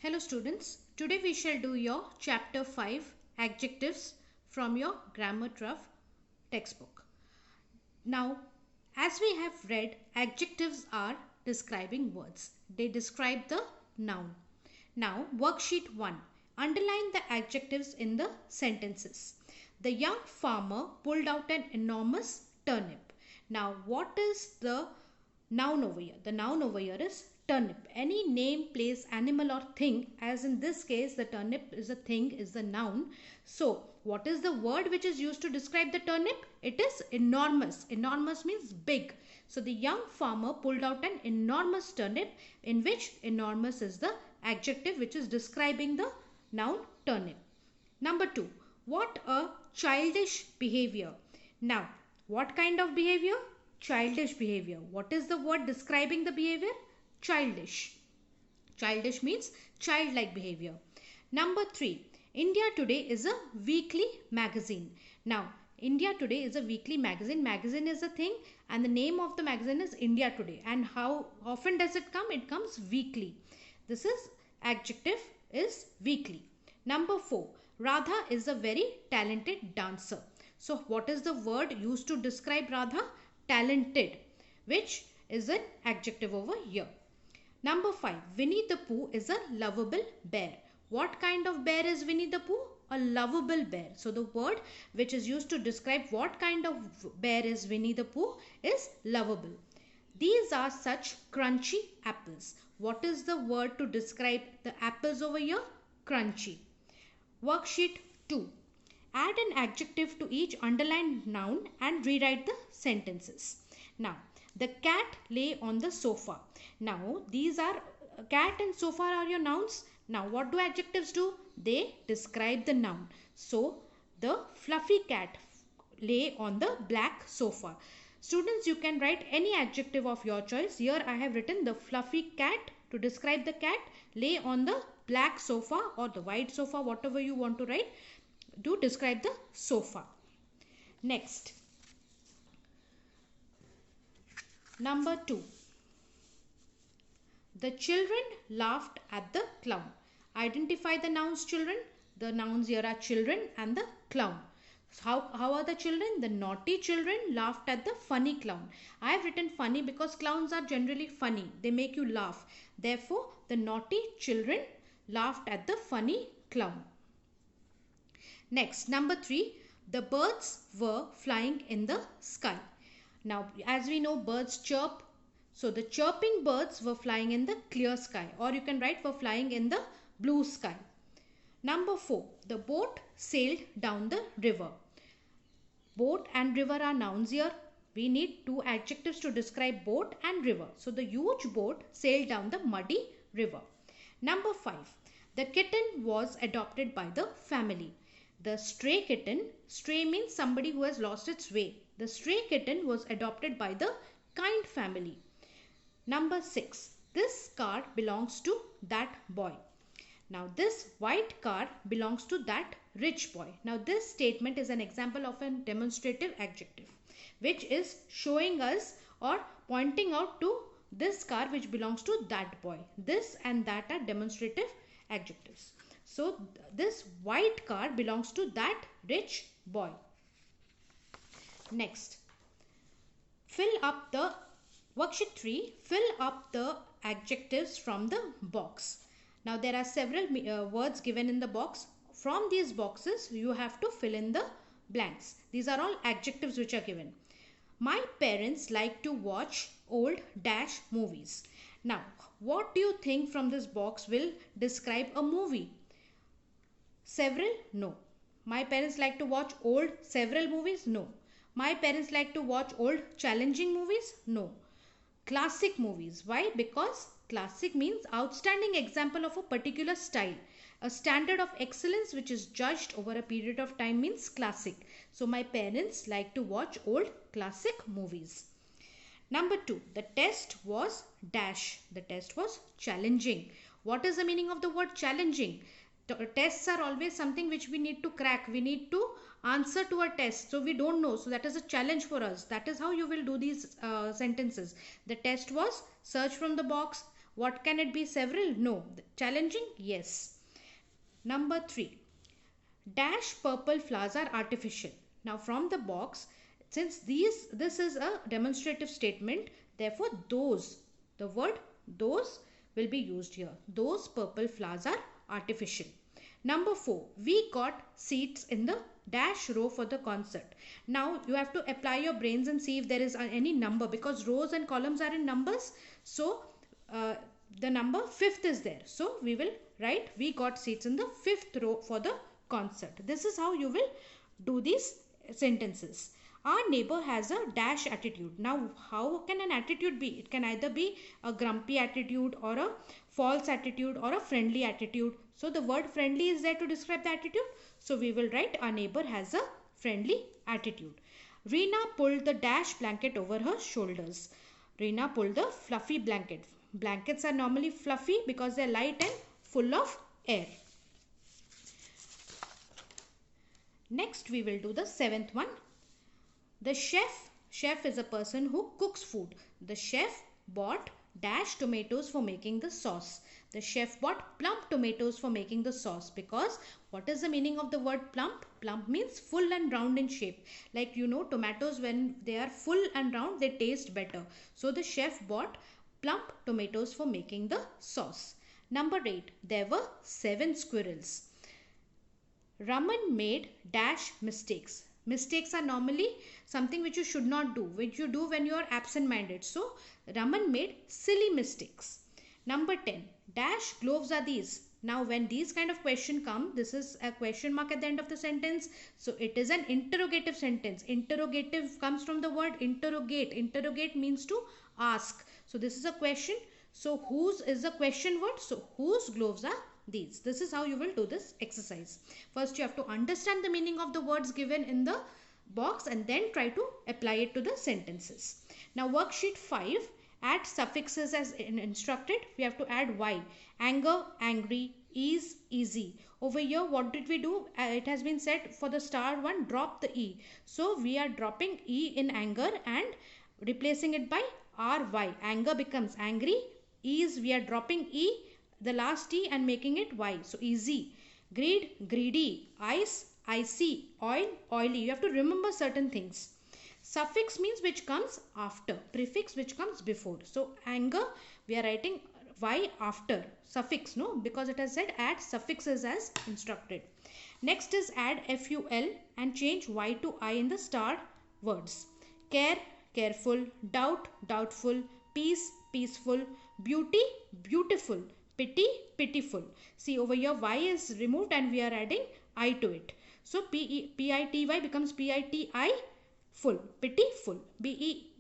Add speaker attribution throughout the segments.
Speaker 1: Hello students, today we shall do your chapter 5 adjectives from your Grammar Truff textbook. Now, as we have read, adjectives are describing words. They describe the noun. Now, worksheet 1. Underline the adjectives in the sentences. The young farmer pulled out an enormous turnip. Now, what is the noun over here? The noun over here is turnip. Any name, place, animal or thing, as in this case the turnip is a thing, is the noun. So what is the word which is used to describe the turnip? It is enormous. Enormous means big. So the young farmer pulled out an enormous turnip, in which enormous is the adjective which is describing the noun turnip. Number 2. What a childish behavior. Now, what kind of behavior? Childish behavior. What is the word describing the behavior? Childish. Childish means childlike behavior. Number 3. India Today is a weekly magazine. Now, India Today is a weekly magazine. Magazine is a thing and the name of the magazine is India Today. And how often does it come? It comes weekly. This is adjective is weekly. Number 4. Radha is a very talented dancer. So, what is the word used to describe Radha? Talented, which is an adjective over here. Number 5. Winnie the Pooh is a lovable bear. What kind of bear is Winnie the Pooh? A lovable bear. So the word which is used to describe what kind of bear is Winnie the Pooh is lovable. These are such crunchy apples. What is the word to describe the apples over here? Crunchy. Worksheet 2. Add an adjective to each underlined noun and rewrite the sentences. Now, the cat lay on the sofa. Now, these are cat and sofa are your nouns. Now, what do adjectives do? They describe the noun. So, the fluffy cat lay on the black sofa. Students, you can write any adjective of your choice. Here I have written the fluffy cat to describe the cat lay on the black sofa or the white sofa, whatever you want to write, to describe the sofa. Next. Number 2. The children laughed at the clown. Identify the nouns children. The nouns here are children and the clown. So how are the children? The naughty children laughed at the funny clown. I have written funny because clowns are generally funny. They make you laugh. Therefore, the naughty children laughed at the funny clown. Next, number 3. The birds were flying in the sky. Now, as we know, birds chirp. So, the chirping birds were flying in the clear sky, or you can write were flying in the blue sky. Number 4. The boat sailed down the river. Boat and river are nouns here. We need two adjectives to describe boat and river. So, the huge boat sailed down the muddy river. Number 5. The kitten was adopted by the family. The stray kitten, stray means somebody who has lost its way. The stray kitten was adopted by the kind family. Number 6. This car belongs to that boy. Now this white car belongs to that rich boy. Now this statement is an example of a demonstrative adjective which is showing us or pointing out to this car which belongs to that boy. This and that are demonstrative adjectives. So this white car belongs to that rich boy. Next, fill up the worksheet 3. Fill up the adjectives from the box. Now there are several words given in the box. From these boxes you have to fill in the blanks. These are all adjectives which are given. My parents like to watch old dash movies. Now what do you think from this box will describe a movie? Several? No. My parents like to watch old several movies? No. My parents like to watch old challenging movies? No. Classic movies. Why? Because classic means outstanding example of a particular style. A standard of excellence which is judged over a period of time means classic. So my parents like to watch old classic movies. Number 2. The test was dash. The test was challenging. What is the meaning of the word challenging? Tests are always something which we need to crack. We need to answer to a test. So we don't know. So that is a challenge for us. That is how you will do these sentences. The test was search from the box. What can it be? Several? No. Challenging? Yes. Number 3. Dash purple flowers are artificial. Now from the box, since this is a demonstrative statement, therefore those, the word those will be used here. Those purple flowers are artificial. Number 4, we got seats in the dash row for the concert. Now you have to apply your brains and see if there is any number, because rows and columns are in numbers. So the number 5th is there. So we will write we got seats in the 5th row for the concert. This is how you will do these sentences. Our neighbor has a dash attitude. Now how can an attitude be? It can either be a grumpy attitude or a false attitude or a friendly attitude. So the word friendly is there to describe the attitude. So we will write our neighbor has a friendly attitude. Reena pulled the dash blanket over her shoulders. Reena pulled the fluffy blanket. Blankets are normally fluffy because they are light and full of air. Next we will do the 7th one. The chef is a person who cooks food. The chef bought dash tomatoes for making the sauce. The chef bought plump tomatoes for making the sauce, because what is the meaning of the word plump? Plump means full and round in shape. Like tomatoes, when they are full and round, they taste better. So the chef bought plump tomatoes for making the sauce. Number 8, there were 7 squirrels. Raman made dash mistakes. Mistakes are normally something which you should not do, which you do when you are absent-minded. So Raman made silly mistakes. Number 10, dash gloves are these. Now when these kind of question come, this is a question mark at the end of the sentence. So it is an interrogative sentence. Interrogative comes from the word interrogate. Interrogate means to ask. So this is a question. So whose is a question word. So whose gloves are these? This is how you will do this exercise. First you have to understand the meaning of the words given in the box and then try to apply it to the sentences. Now worksheet 5, add suffixes as instructed. We have to add y. Anger, angry, ease, easy. Over here what did we do? It has been said for the star one, drop the e. So we are dropping e in anger and replacing it by ry. Anger becomes angry. Ease, we are dropping e, the last t, and making it y. So easy. Greed, greedy. Ice, icy. Oil, oily. You have to remember certain things. Suffix means which comes after. Prefix which comes before. So anger, we are writing y after. Suffix, no, because it has said add suffixes as instructed. Next is add ful and change y to I in the star words. Care, careful. Doubt, doubtful. Peace, peaceful. Beauty, beautiful. Pity, pitiful. See over here y is removed and we are adding I to it. So pity becomes piti full. Pitiful. Beauty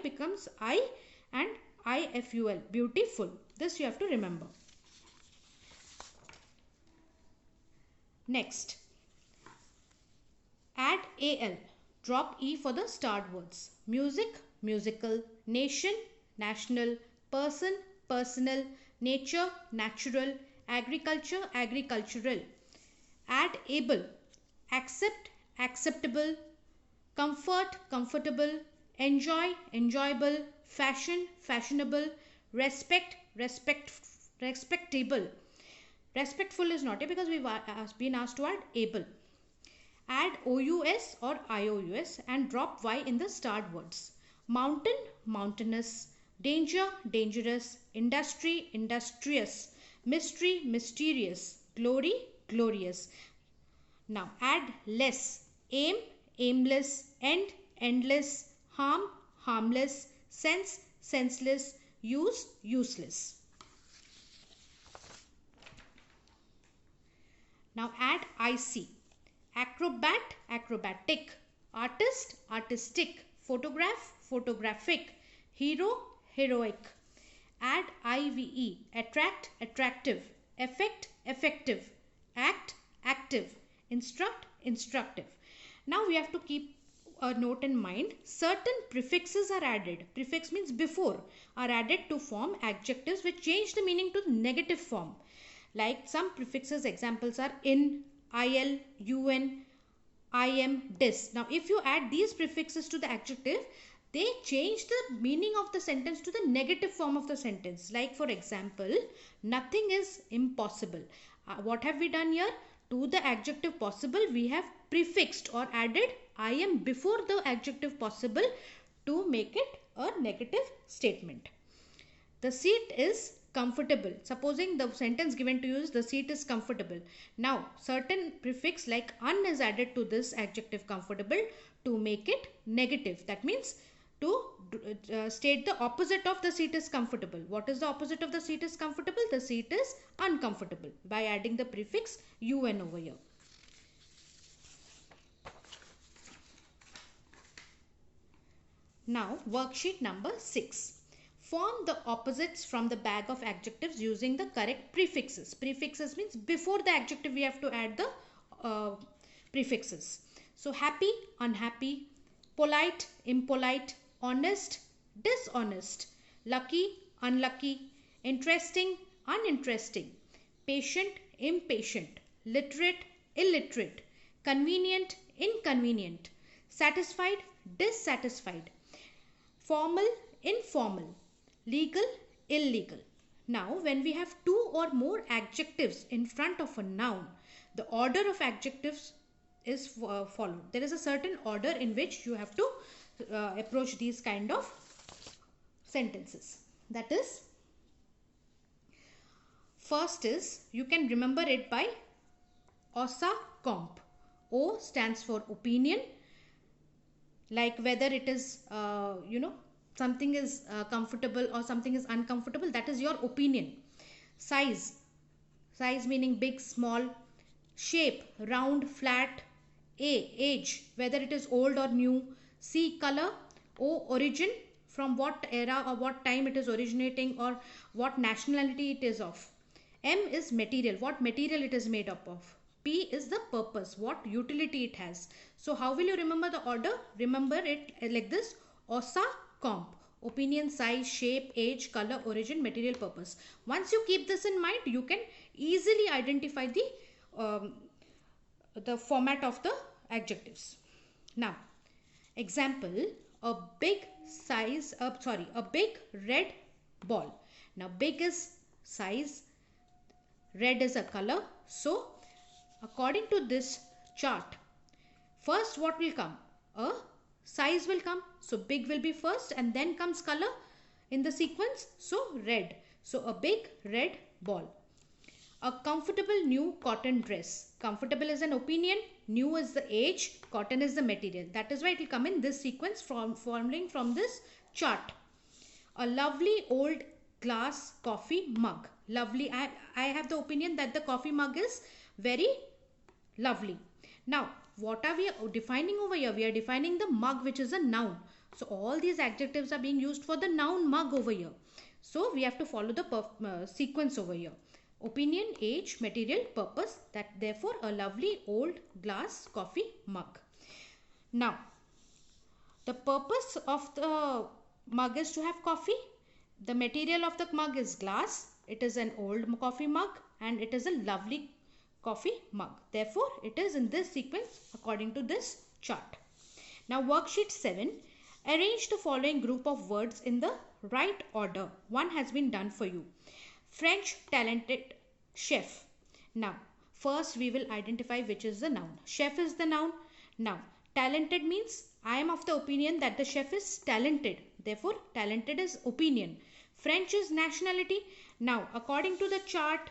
Speaker 1: becomes I and iful. Beautiful. This you have to remember. Next. Add al. Drop e for the starred words. Music, musical. Nation, national. Person, personal. Nature, natural. Agriculture, agricultural. Add able. Accept, acceptable. Comfort, comfortable. Enjoy, enjoyable. Fashion, fashionable. Respect, respectable. Respectful is not here because we've been asked to add able. Add ous or ious and drop y in the starred words. Mountain, mountainous. Danger, dangerous. Industry, industrious. Mystery, mysterious. Glory, glorious. Now add less. Aim, aimless. End, endless. Harm, harmless. Sense, senseless. Use, useless. Now add IC. Acrobat, acrobatic. Artist, artistic. Photograph, photographic. Hero, heroic. Add IVE. Attract, attractive. Effect, effective. Act, active. Instruct, instructive. Now we have to keep a note in mind. Certain prefixes are added. Prefix means before. Are added to form adjectives which change the meaning to negative form. Like some prefixes examples are in, il, un, im, dis. Now if you add these prefixes to the adjective, they change the meaning of the sentence to the negative form of the sentence. Like for example, nothing is impossible. What have we done here? To the adjective possible, we have prefixed or added I am before the adjective possible to make it a negative statement. The seat is comfortable. Supposing the sentence given to you is the seat is comfortable. Now, certain prefix like un is added to this adjective comfortable to make it negative. That means to state the opposite of the seat is comfortable. What is the opposite of the seat is comfortable? The seat is uncomfortable by adding the prefix un over here. Now, worksheet number 6. Form the opposites from the bag of adjectives using the correct prefixes. Prefixes means before the adjective we have to add the prefixes. So, happy, unhappy, polite, impolite, honest, dishonest, lucky, unlucky, interesting, uninteresting, patient, impatient, literate, illiterate, convenient, inconvenient, satisfied, dissatisfied, formal, informal, legal, illegal. Now, when we have two or more adjectives in front of a noun, the order of adjectives is followed. There is a certain order in which you have to approach these kind of sentences. That is, first is, you can remember it by OSA comp. O stands for opinion, like whether it is something is comfortable or something is uncomfortable, that is your opinion. Size meaning big, small. Shape, round, flat. Age, whether it is old or new. C, color. O, origin, from what era or what time it is originating or what nationality it is of. M is material, what material it is made up of. P is the purpose, what utility it has. So how will you remember the order? Remember it like this: OSA comp. Opinion, size, shape, age, color, origin, material, purpose. Once you keep this in mind, you can easily identify the format of the adjectives. Now, example, a big red ball. Now, big is size, red is a color. So, according to this chart, first what will come? A size will come. So, big will be first and then comes color in the sequence. So, red. So, a big red ball. A comfortable new cotton dress. Comfortable is an opinion, new is the age, cotton is the material. That is why it will come in this sequence forming from this chart. A lovely old glass coffee mug. Lovely. I have the opinion that the coffee mug is very lovely. Now, what are we defining over here? We are defining the mug, which is a noun. So, all these adjectives are being used for the noun mug over here. So, we have to follow the sequence over here. Opinion, age, material, purpose. That therefore a lovely old glass coffee mug. Now, the purpose of the mug is to have coffee. The material of the mug is glass. It is an old coffee mug and it is a lovely coffee mug. Therefore, it is in this sequence according to this chart. Now, worksheet 7. Arrange the following group of words in the right order. One has been done for you. French talented chef. Now, first we will identify which is the noun. Chef is the noun. Now, talented means I am of the opinion that the chef is talented. Therefore, talented is opinion. French is nationality. Now, according to the chart,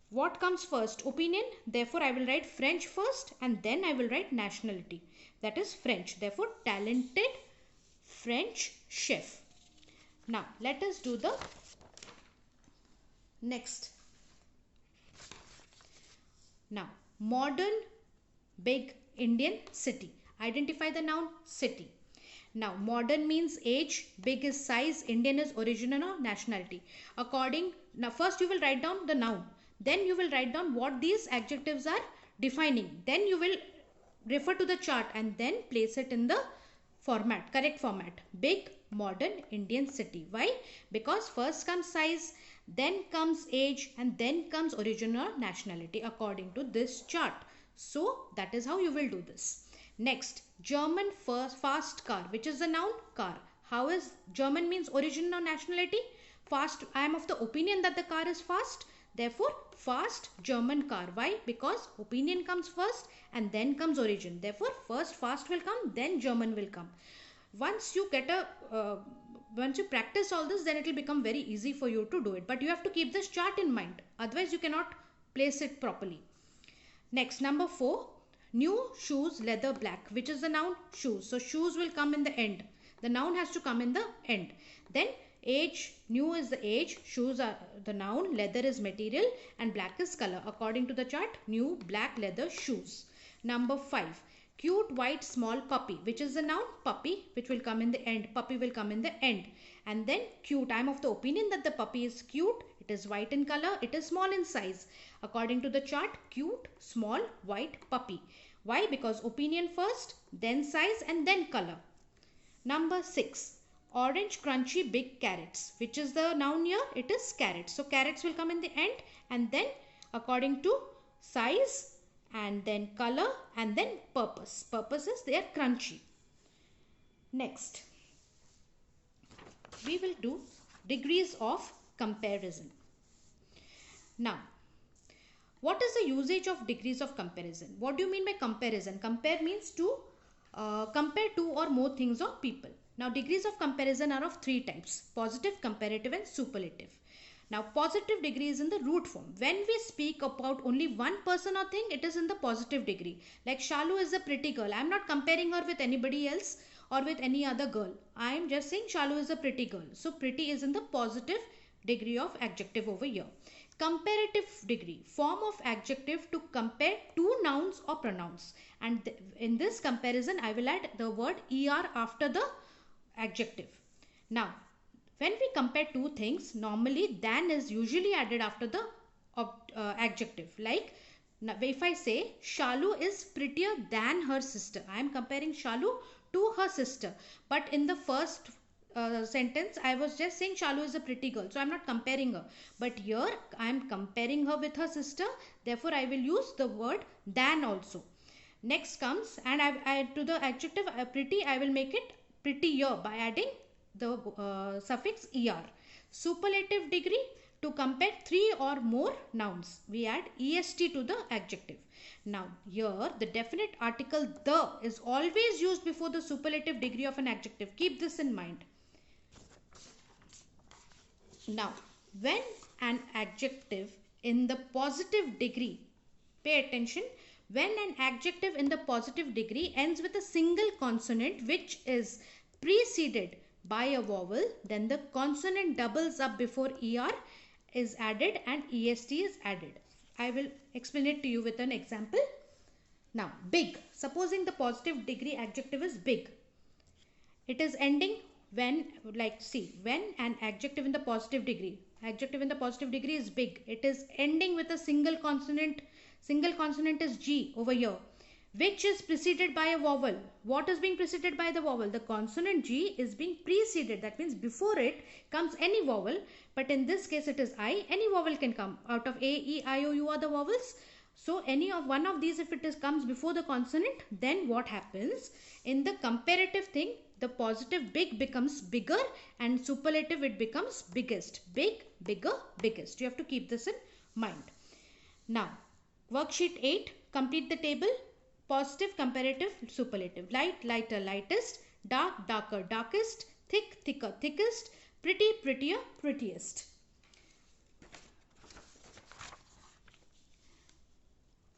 Speaker 1: what comes first? Opinion. Therefore, I will write French first and then I will write nationality. That is French. Therefore, talented French chef. Now, let us do the next. Now, modern big Indian city. Identify the noun city. Now, modern means age, big is size, Indian is origin or nationality. Now first you will write down the noun. Then you will write down what these adjectives are defining. Then you will refer to the chart and then place it in the format, correct format. Big, modern, Indian city. Why? Because first comes size, then comes age and then comes origin or nationality according to this chart. So that is how you will do this. Next, German fast car, which is the noun car. How is German means origin or nationality? Fast. I am of the opinion that the car is fast. Therefore, fast German car. Why? Because opinion comes first and then comes origin. Therefore, first fast will come, then German will come. Once you get a once you practice all this, then it will become very easy for you to do it. But you have to keep this chart in mind. Otherwise, you cannot place it properly. Next, number 4. New shoes, leather, black. Which is the noun? Shoes. So, shoes will come in the end. The noun has to come in the end. Then, age, new is the age, shoes are the noun, leather is material, and black is color. According to the chart, new, black, leather, shoes. Number 5. Cute, white, small puppy. Which is the noun? Puppy, which will come in the end. Puppy will come in the end. And then cute. I am of the opinion that the puppy is cute. It is white in color. It is small in size. According to the chart, cute, small, white, puppy. Why? Because opinion first, then size, and then color. Number 6. Orange, crunchy, big carrots. Which is the noun here? It is carrots. So carrots will come in the end, and then according to size, and then color, and then purpose. Purpose is they are crunchy. Next, we will do degrees of comparison. Now, what is the usage of degrees of comparison? What do you mean by comparison? Compare means to compare two or more things or people. Now, degrees of comparison are of 3 types: positive, comparative, and superlative. Now, positive degree is in the root form. When we speak about only one person or thing, it is in the positive degree. Like Shalu is a pretty girl. I am not comparing her with anybody else or with any other girl. I am just saying Shalu is a pretty girl. So, pretty is in the positive degree of adjective over here. Comparative degree, form of adjective to compare two nouns or pronouns. And in this comparison, I will add the word er after the adjective. Now, when we compare two things, normally than is usually added after the adjective. Like if I say Shalu is prettier than her sister, I am comparing Shalu to her sister. But in the first sentence, I was just saying Shalu is a pretty girl. So I am not comparing her. But here I am comparing her with her sister. Therefore, I will use the word than also. Next comes, and to the adjective pretty, I will make it prettier by adding the suffix er. Superlative degree, to compare 3 or more nouns, we add est to the adjective. Now here the definite article the is always used before the superlative degree of an adjective. Keep this in mind. Now, when an adjective in the positive degree, pay attention, when an adjective in the positive degree ends with a single consonant which is preceded by a vowel, then the consonant doubles up before er is added and est is added. I will explain it to you with an example. Now, big. Supposing the positive degree adjective is big. It is ending when, like, see, when an adjective in the positive degree is big, it is ending with a single consonant is G over here, which is preceded by a vowel. What is being preceded by the vowel? The consonant G is being preceded. That means before it comes any vowel, but in this case it is I. Any vowel can come. Out of A, E, I, O, U are the vowels. So any of one of these, if it comes before the consonant, then what happens? In the comparative thing, the positive big becomes bigger and superlative it becomes biggest. Big, bigger, biggest. You have to keep this in mind. Now, worksheet 8, complete the table. Positive, comparative, superlative. Light, lighter, lightest. Dark, darker, darkest. Thick, thicker, thickest. Pretty, prettier, prettiest.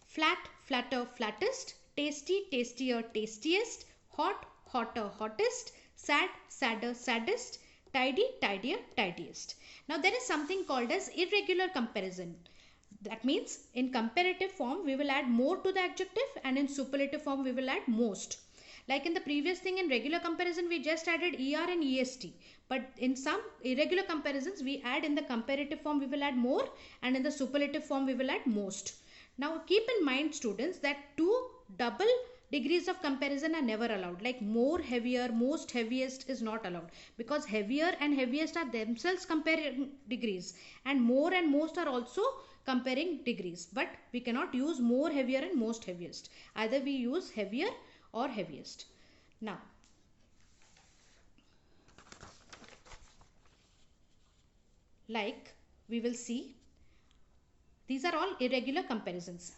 Speaker 1: Flat, flatter, flattest. Tasty, tastier, tastiest. Hot, hotter, hottest. Sad, sadder, saddest. Tidy, tidier, tidiest. Now there is something called as irregular comparison. That means in comparative form we will add more to the adjective and in superlative form we will add most. Like in the previous thing, in regular comparison we just added er and est. But in some irregular comparisons we add in the comparative form we will add more and in the superlative form we will add most. Now keep in mind students that two double degrees of comparison are never allowed. Like more, heavier, most, heaviest is not allowed, because heavier and heaviest are themselves comparing degrees and more and most are also comparing degrees, but we cannot use more, heavier and most, heaviest. Either we use heavier or heaviest. Now Like we will see, these are all irregular comparisons.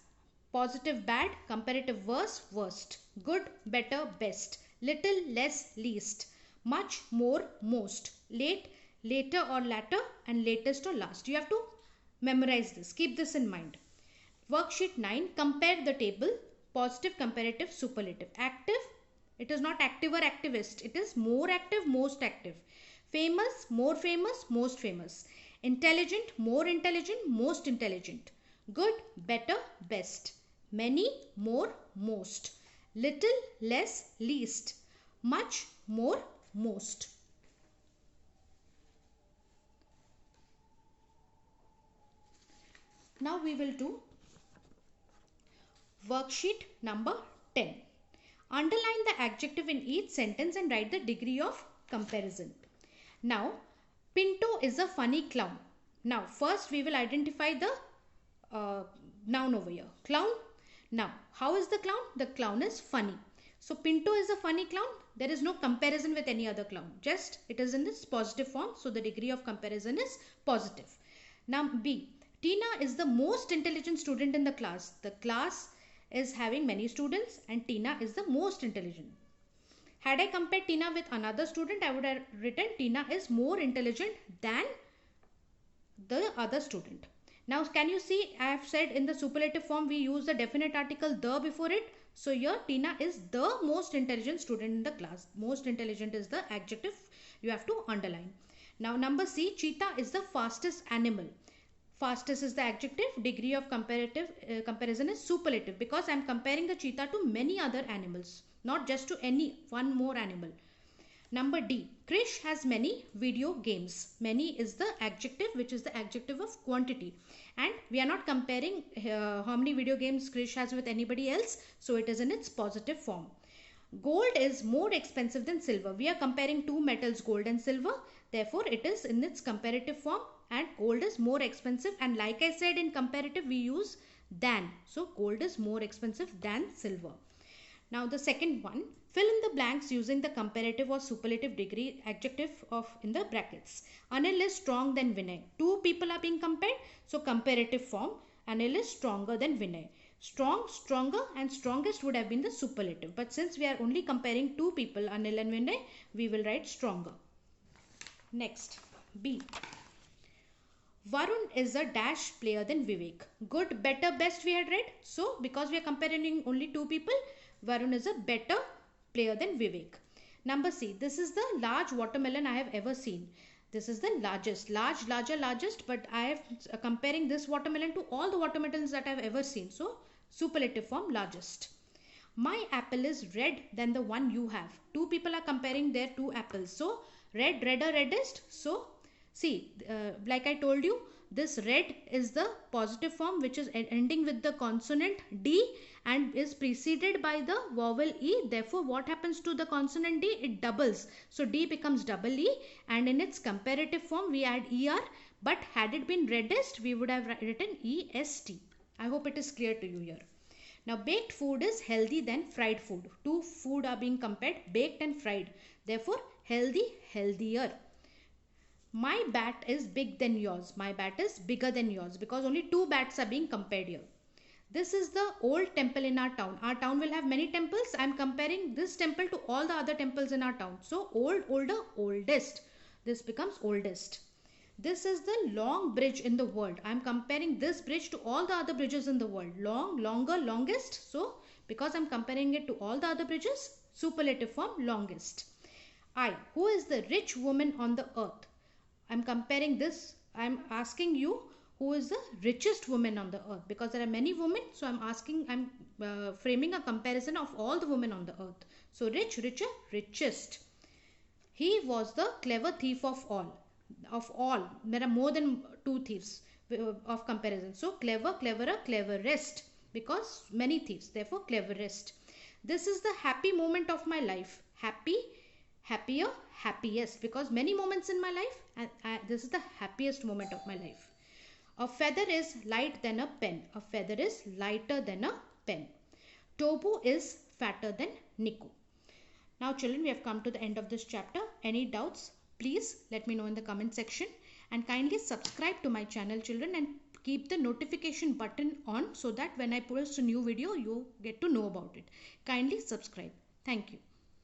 Speaker 1: Positive, bad, comparative, worse, worst, good, better, best, little, less, least, much, more, most, late, later or latter, and latest or last. You have to memorize this. Keep this in mind. Worksheet 9, compare the table. Positive, comparative, superlative. Active, it is not active or activist. It is more active, most active. Famous, more famous, most famous. Intelligent, more intelligent, most intelligent. Good, better, best. Many, more, most. Little, less, least. Much, more, most. Now we will do worksheet number 10. Underline the adjective in each sentence and write the degree of comparison. Now, Pinto is a funny clown. Now, first we will identify the noun over here. Clown. Now, how is the clown? The clown is funny. So, Pinto is a funny clown. There is no comparison with any other clown. Just it is in this positive form. So, the degree of comparison is positive. Now, B. Tina is the most intelligent student in the class. The class is having many students and Tina is the most intelligent. Had I compared Tina with another student, I would have written Tina is more intelligent than the other student. Now, can you see, I have said in the superlative form we use the definite article the before it. So, here Tina is the most intelligent student in the class. Most intelligent is the adjective you have to underline. Now, number C, cheetah is the fastest animal. Fastest is the adjective, degree of comparison is superlative because I am comparing the cheetah to many other animals, not just to any one more animal. Number D, Krish has many video games. Many is the adjective, which is the adjective of quantity. And we are not comparing how many video games Krish has with anybody else. So it is in its positive form. Gold is more expensive than silver. We are comparing two metals, gold and silver. Therefore, it is in its comparative form and gold is more expensive. And like I said, in comparative, we use than. So, gold is more expensive than silver. Now, the second one, fill in the blanks using the comparative or superlative degree adjective of in the brackets. Anil is strong than Vinay. Two people are being compared. So, comparative form, Anil is stronger than Vinay. Strong, stronger and strongest would have been the superlative. But since we are only comparing two people, Anil and Vinay, we will write stronger. Next, B. Varun is a dash player than Vivek. Good, better, best we had read. So, because we are comparing only two people, Varun is a better player than Vivek. Number C. This is the large watermelon I have ever seen. This is the largest. Large, larger, largest. But I am comparing this watermelon to all the watermelons that I have ever seen. So, superlative form, largest. My apple is red than the one you have. Two people are comparing their two apples. So, red, redder, reddest. So, see, like I told you, this red is the positive form which is ending with the consonant D and is preceded by the vowel E. Therefore, what happens to the consonant D? It doubles. So, D becomes double E and in its comparative form, we add ER. But had it been reddest, we would have written EST. I hope it is clear to you here. Now, baked food is healthy than fried food. Two food are being compared, baked and fried. Therefore, healthy, healthier. My bat is big than yours. My bat is bigger than yours because only two bats are being compared here. This is the old temple in our town. Our town will have many temples. I am comparing this temple to all the other temples in our town. So, old, older, oldest. This becomes oldest. This is the long bridge in the world. I am comparing this bridge to all the other bridges in the world. Long, longer, longest. So, because I am comparing it to all the other bridges, superlative form, longest. I. Who is the rich woman on the earth? I am comparing this. I am asking you who is the richest woman on the earth because there are many women. So, I am framing a comparison of all the women on the earth. So, rich, richer, richest. He was the clever thief of all. Of all, there are more than two thieves of comparison. So, clever, cleverer, cleverest because many thieves. Therefore, cleverest. This is the happy moment of my life. Happy, happier, happiest because many moments in my life and this is the happiest moment of my life. A feather is light than a pen. A feather is lighter than a pen. Tobu is fatter than Niku. Now children, we have come to the end of this chapter. Any doubts? Please let me know in the comment section And kindly subscribe to my channel, children, and keep the notification button on so that when I post a new video, you get to know about it. Kindly subscribe. Thank you.